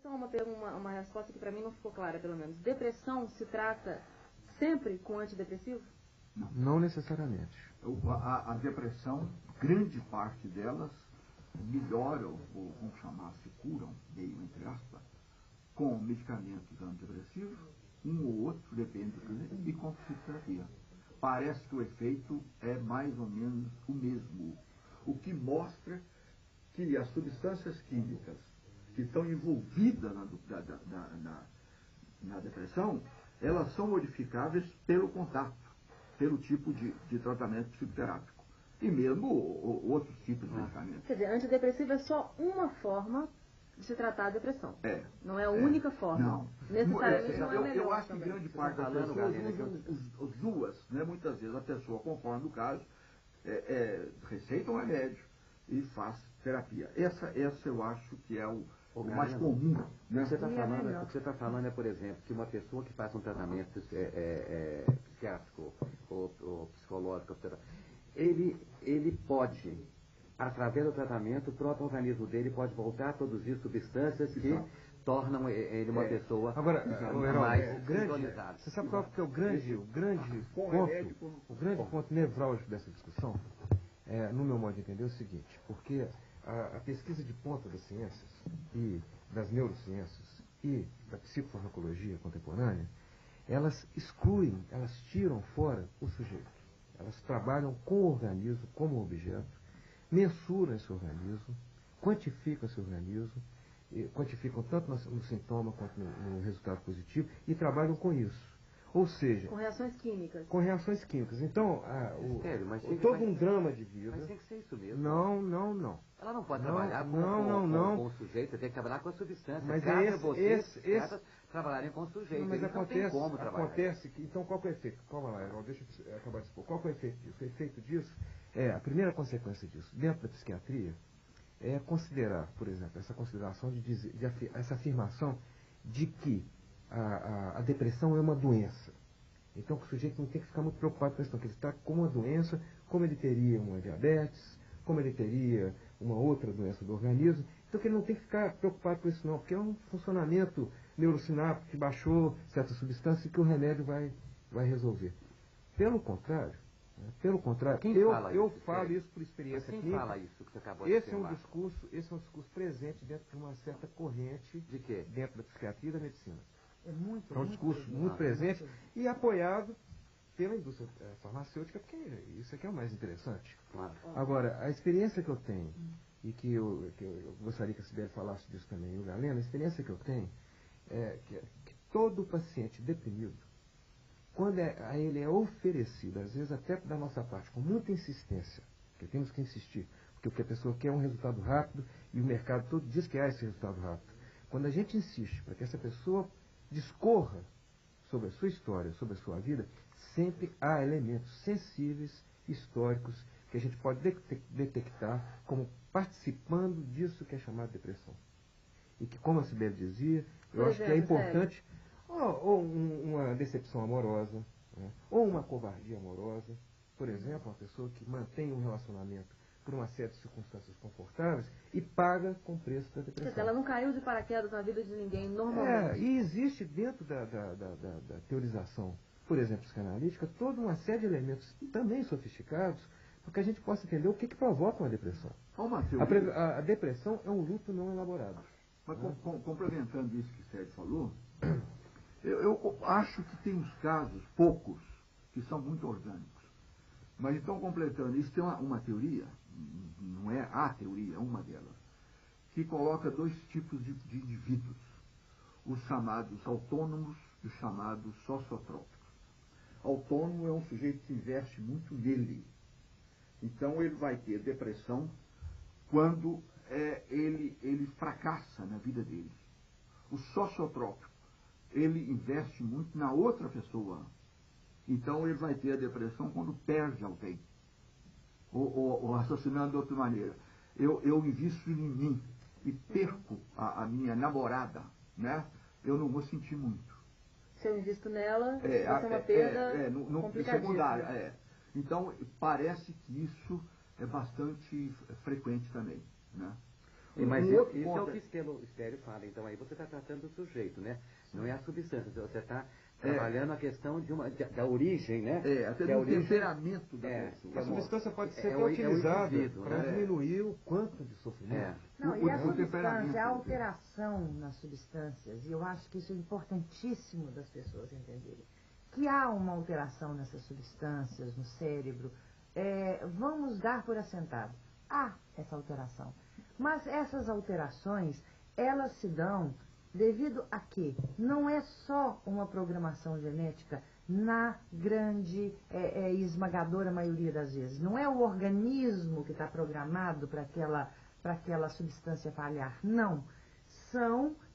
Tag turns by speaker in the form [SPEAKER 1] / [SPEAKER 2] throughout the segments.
[SPEAKER 1] Só uma resposta que para mim não ficou clara, pelo menos. Depressão se trata sempre com antidepressivo?
[SPEAKER 2] Não necessariamente.
[SPEAKER 3] A depressão, grande parte delas melhoram, ou vamos chamar, se curam, meio entre aspas, com medicamentos antidepressivos, um ou outro, depende do cliente, e com psicoterapia. Parece que o efeito é mais ou menos o mesmo, o que mostra que as substâncias químicas que estão envolvidas na depressão, elas são modificáveis pelo contato, pelo tipo de tratamento psicoterápico. E mesmo outros tipos de medicamentos.
[SPEAKER 1] Quer dizer, antidepressivo é só uma forma de se tratar a depressão. Não é a única forma.
[SPEAKER 3] Não.
[SPEAKER 1] Necessariamente não é a melhor.
[SPEAKER 3] Eu acho que
[SPEAKER 1] também.
[SPEAKER 3] grande parte das pessoas usam as duas. Né? Muitas vezes a pessoa, conforme o caso, receita um remédio e faz terapia. Essa eu acho que é o mais comum. Né?
[SPEAKER 2] O que você está falando é, por exemplo, que uma pessoa que faz um tratamento psiquiátrico ou psicológico, ele pode, através do tratamento, o próprio organismo dele pode voltar a produzir substâncias que tornam ele uma pessoa mais sintonizada.
[SPEAKER 4] Você sabe qual que é o grande ponto nevrálgico dessa discussão? No meu modo de entender, é o seguinte, porque a pesquisa de ponta das ciências e das neurociências e da psicofarmacologia contemporânea, elas excluem, elas tiram fora o sujeito. Elas trabalham com o organismo como objeto, mensuram esse organismo, quantificam esse organismo, quantificam tanto no sintoma quanto no resultado positivo e trabalham com isso. Ou seja...
[SPEAKER 1] Com reações químicas.
[SPEAKER 4] Com reações químicas. Então, todo um drama de vida...
[SPEAKER 2] Mas tem que ser isso mesmo.
[SPEAKER 4] Não.
[SPEAKER 2] Ela não pode trabalhar com o sujeito, tem que trabalhar com a substância.
[SPEAKER 4] Mas
[SPEAKER 2] trabalharem com o sujeito.
[SPEAKER 4] Mas
[SPEAKER 2] não tem como trabalhar.
[SPEAKER 4] Acontece que... Então, qual é o efeito? Calma lá, Errol, deixa eu acabar de expor. Qual é o efeito disso? O efeito disso a primeira consequência disso, dentro da psiquiatria, é considerar, por exemplo, essa consideração essa afirmação de que a depressão é uma doença. Então o sujeito não tem que ficar muito preocupado com isso, porque ele está com uma doença, como ele teria uma diabetes, como ele teria uma outra doença do organismo, então que ele não tem que ficar preocupado com isso não, porque é um funcionamento neurosináptico que baixou certa substância e que o remédio vai resolver. Pelo contrário, eu falo isso por experiência
[SPEAKER 2] clínica. Quem fala isso que você acabou de
[SPEAKER 4] esse é um discurso presente dentro de uma certa corrente
[SPEAKER 2] de quê?
[SPEAKER 4] Dentro da psiquiatria e da medicina.
[SPEAKER 5] É
[SPEAKER 4] um discurso muito presente e apoiado pela indústria farmacêutica, porque isso aqui é o mais interessante.
[SPEAKER 2] Claro.
[SPEAKER 4] Agora, a experiência que eu tenho, e que eu gostaria que a Sibeli falasse disso também, e o Galeno, a experiência que eu tenho é que todo paciente deprimido, quando a ele é oferecido, às vezes até da nossa parte, com muita insistência, porque temos que insistir, porque a pessoa quer um resultado rápido e o mercado todo diz que há esse resultado rápido. Quando a gente insiste para que essa pessoa discorra sobre a sua história, sobre a sua vida, sempre há elementos sensíveis, históricos, que a gente pode detectar como participando disso que é chamado depressão. E que, como a Sibeli dizia, eu acho que é importante, ou uma decepção amorosa, né, ou uma covardia amorosa. Por exemplo, uma pessoa que mantém um relacionamento por uma série de circunstâncias confortáveis e paga com o preço da depressão.
[SPEAKER 1] Ela não caiu de paraquedas na vida de ninguém, normalmente.
[SPEAKER 4] E existe dentro da teorização, por exemplo, psicanalítica, toda uma série de elementos também sofisticados, para que a gente possa entender o que provoca uma depressão. A depressão é um luto não elaborado.
[SPEAKER 3] Mas complementando isso que o Sérgio falou, eu acho que tem uns casos, poucos, que são muito orgânicos. Mas então, completando isso, tem uma teoria, não é a teoria, é uma delas, que coloca dois tipos de indivíduos, os chamados autônomos e os chamados sociotrópicos. Autônomo é um sujeito que investe muito nele. Então ele vai ter depressão quando ele fracassa na vida dele. O sociotrópico, ele investe muito na outra pessoa. Então ele vai ter a depressão quando perde alguém. Ou raciocinando de outra maneira. Eu invisto em mim e perco a minha namorada, né? Eu não vou sentir muito.
[SPEAKER 1] Se eu invisto nela, vai ser uma perda
[SPEAKER 3] secundária. Então parece que isso é bastante frequente também, né?
[SPEAKER 2] Mas
[SPEAKER 3] Um outro
[SPEAKER 2] isso é o
[SPEAKER 3] ponto
[SPEAKER 2] que o Espério fala. Então aí você está tratando do sujeito, né? Não é a substância. Você está trabalhando a questão da origem, né?
[SPEAKER 3] até
[SPEAKER 2] que
[SPEAKER 3] do
[SPEAKER 2] origem,
[SPEAKER 3] temperamento da pessoa.
[SPEAKER 4] A substância pode ser até
[SPEAKER 2] o
[SPEAKER 4] utilizada
[SPEAKER 2] indivíduo,
[SPEAKER 4] para diminuir o quanto de sofrimento.
[SPEAKER 5] Não, e
[SPEAKER 3] O
[SPEAKER 5] a
[SPEAKER 3] temperamento,
[SPEAKER 5] substância, a alteração nas substâncias, e eu acho que isso é importantíssimo das pessoas entenderem, que há uma alteração nessas substâncias, no cérebro, vamos dar por assentado. Há essa alteração. Mas essas alterações, elas se dão devido a quê? Não é só uma programação genética na grande e esmagadora maioria das vezes. Não é o organismo que está programado para aquela substância falhar. Não.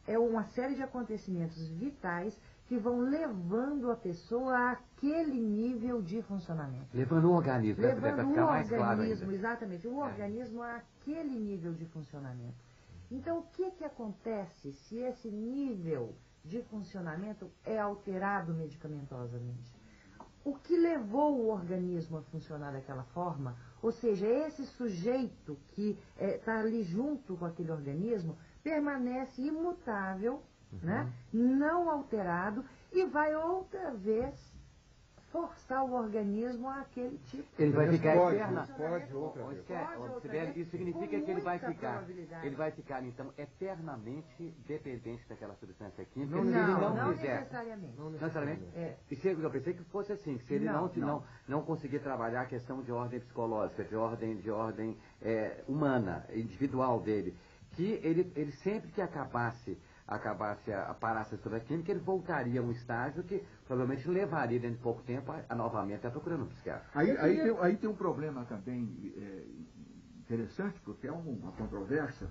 [SPEAKER 5] É uma série de acontecimentos vitais que vão levando a pessoa àquele nível de funcionamento.
[SPEAKER 2] Levando o organismo,
[SPEAKER 5] Levando
[SPEAKER 2] ficar
[SPEAKER 5] o
[SPEAKER 2] mais claro
[SPEAKER 5] organismo,
[SPEAKER 2] ainda.
[SPEAKER 5] exatamente, o organismo àquele nível de funcionamento. Então, o que acontece se esse nível de funcionamento é alterado medicamentosamente? O que levou o organismo a funcionar daquela forma, ou seja, esse sujeito que está ali junto com aquele organismo, permanece imutável, né, não alterado, e vai outra vez forçar o organismo àquele tipo.
[SPEAKER 2] Ele vai ficar eterna.
[SPEAKER 4] Pode outra vez.
[SPEAKER 2] Isso significa que ele vai ficar então eternamente dependente daquela substância química.
[SPEAKER 5] Não necessariamente.
[SPEAKER 2] Não necessariamente. Eu pensei que fosse assim, que se ele não conseguir trabalhar a questão de ordem psicológica, de ordem humana, individual dele, que ele sempre que parasse a substância química, ele voltaria a um estágio que provavelmente levaria dentro de pouco tempo novamente a procurando um psiquiatra.
[SPEAKER 3] Aí tem um problema também interessante, porque é uma controvérsia,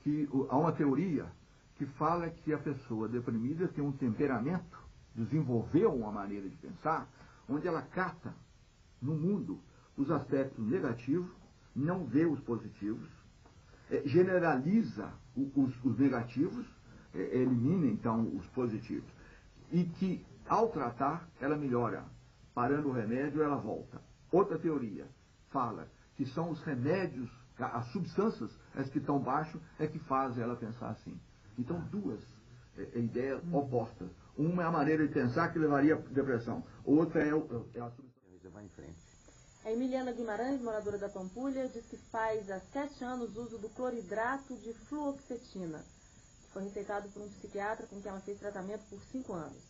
[SPEAKER 3] que há uma teoria que fala que a pessoa deprimida tem um temperamento, desenvolveu uma maneira de pensar, onde ela cata no mundo os aspectos negativos, não vê os positivos, generaliza os negativos, elimina então os positivos. E que, ao tratar, ela melhora. Parando o remédio, ela volta. Outra teoria fala que são os remédios, as substâncias, as que estão baixo, que fazem ela pensar assim. Então, duas ideias opostas. Uma é a maneira de pensar que levaria à depressão. Outra é a substância.
[SPEAKER 2] Vai em frente.
[SPEAKER 1] A Emiliana Guimarães, moradora da Pampulha, diz que faz há 7 anos uso do cloridrato de fluoxetina, que foi receitado por um psiquiatra com quem ela fez tratamento por 5 anos.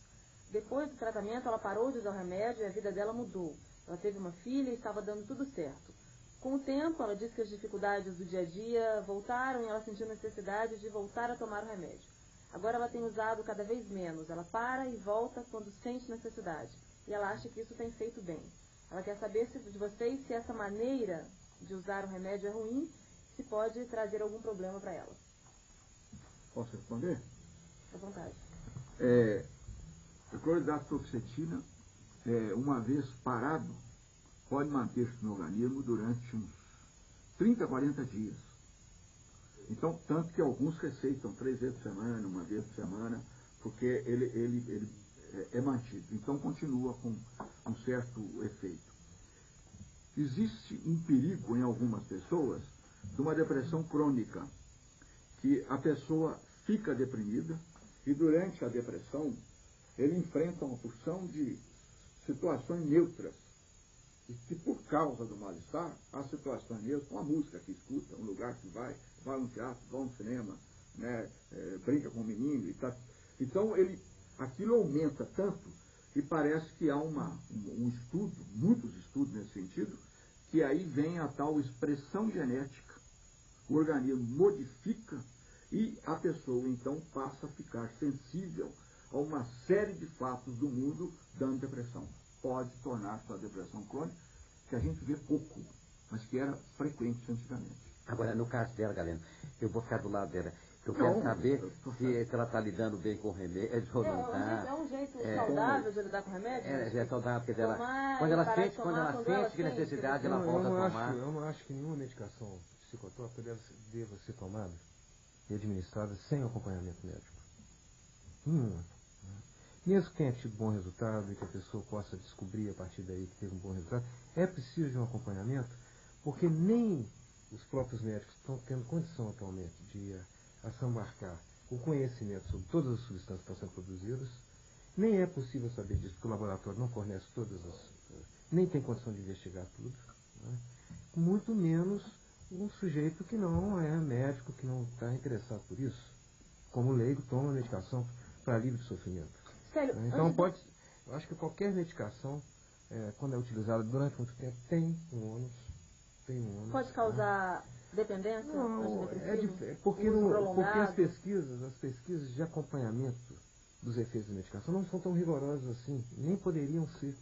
[SPEAKER 1] Depois do tratamento, ela parou de usar o remédio e a vida dela mudou. Ela teve uma filha e estava dando tudo certo. Com o tempo, ela diz que as dificuldades do dia a dia voltaram e ela sentiu necessidade de voltar a tomar o remédio. Agora ela tem usado cada vez menos. Ela para e volta quando sente necessidade. E ela acha que isso tem feito bem. Ela quer saber de vocês se essa maneira de usar o remédio é ruim, se pode trazer algum problema para ela.
[SPEAKER 3] Posso responder?
[SPEAKER 1] À vontade.
[SPEAKER 3] O cloridrato de fluoxetina, uma vez parado, pode manter-se no organismo durante uns 30, 40 dias. Então, tanto que alguns receitam 3 vezes por semana, 1 vez por semana, porque ele é mantido. Então, continua com um certo efeito. Existe um perigo em algumas pessoas de uma depressão crônica, que a pessoa fica deprimida e durante a depressão ele enfrenta uma porção de situações neutras, e que por causa do mal-estar, as situações neutras, uma música que escuta, um lugar que vai a um teatro, vai a um cinema, né, brinca com o menino e tal. Então aquilo aumenta tanto e parece que há um estudo, muitos estudos nesse sentido, que aí vem a tal expressão genética, o organismo modifica e a pessoa então passa a ficar sensível a uma série de fatos do mundo dando depressão. Pode tornar-se a depressão crônica, que a gente vê pouco, mas que era frequente antigamente.
[SPEAKER 2] Agora, no caso dela, Galeno, eu vou ficar do lado dela. Eu quero saber se ela está lidando bem com o remédio ou não está.
[SPEAKER 1] É um jeito saudável de lidar com o remédio?
[SPEAKER 2] É saudável, porque
[SPEAKER 1] tomar,
[SPEAKER 2] quando ela sente que necessidade, ela volta a tomar.
[SPEAKER 4] Eu não acho que nenhuma medicação psicotrópica deva ser tomada e administrada sem acompanhamento médico. Nenhuma. Mesmo que tenha tido bom resultado e que a pessoa possa descobrir a partir daí que teve um bom resultado, é preciso de um acompanhamento, porque nem os próprios médicos estão tendo condição atualmente de assambarcar o conhecimento sobre todas as substâncias que estão sendo produzidas. Nem é possível saber disso, porque o laboratório não fornece nem tem condição de investigar tudo. Né? Muito menos um sujeito que não é médico, que não está interessado por isso. Como leigo, toma medicação para alívio do sofrimento.
[SPEAKER 1] Sério,
[SPEAKER 4] Então, eu acho que qualquer medicação, quando é utilizada durante muito tempo, tem um ônus.
[SPEAKER 1] Pode causar dependência?
[SPEAKER 4] Não, porque as pesquisas de acompanhamento dos efeitos da medicação não são tão rigorosas assim, nem poderiam ser.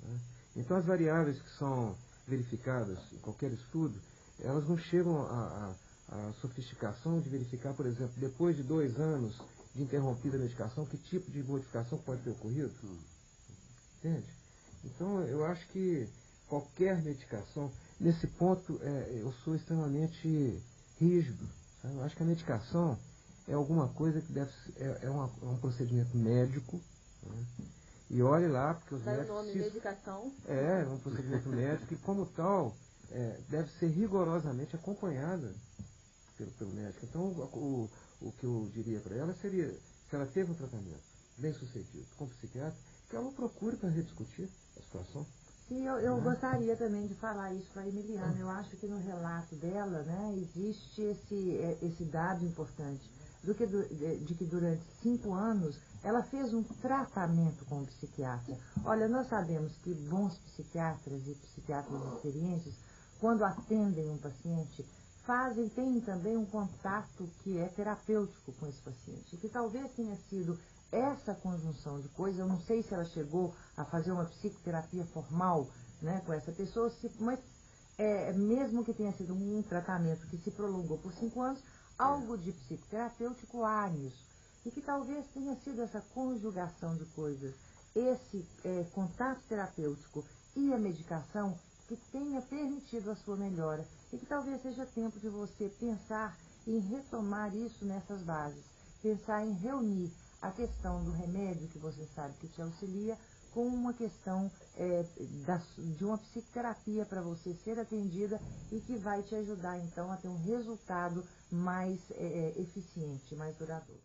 [SPEAKER 4] Né? Então, as variáveis que são verificadas em qualquer estudo, elas não chegam à sofisticação de verificar, por exemplo, depois de 2 anos de interrompida a medicação, que tipo de modificação pode ter ocorrido. Entende? Então, eu acho que qualquer medicação, nesse ponto, eu sou extremamente rígido. Sabe? Eu acho que a medicação é alguma coisa que é um procedimento médico. Né? E olhe lá, porque os médicos...
[SPEAKER 1] o nome medicação.
[SPEAKER 4] É um procedimento médico e, como tal, deve ser rigorosamente acompanhada pelo médico. Então, o que eu diria para ela seria, se ela teve um tratamento bem sucedido com o psiquiatra, que ela procure para rediscutir a situação.
[SPEAKER 5] Sim, eu gostaria também de falar isso para a Emiliana. Eu acho que no relato dela, né, existe esse dado importante, de que durante 5 anos ela fez um tratamento com o psiquiatra. Olha, nós sabemos que bons psiquiatras e psiquiatras experientes, quando atendem um paciente, têm também um contato que é terapêutico com esse paciente, que talvez tenha sido essa conjunção de coisas. Eu não sei se ela chegou a fazer uma psicoterapia formal, né, com essa pessoa, mas mesmo que tenha sido um tratamento que se prolongou por 5 anos, algo de psicoterapêutico há nisso. E que talvez tenha sido essa conjugação de coisas, esse contato terapêutico e a medicação, que tenha permitido a sua melhora. E que talvez seja tempo de você pensar em retomar isso nessas bases. Pensar em reunir a questão do remédio, que você sabe que te auxilia, com uma questão de uma psicoterapia para você ser atendida e que vai te ajudar, então, a ter um resultado mais eficiente, mais duradouro.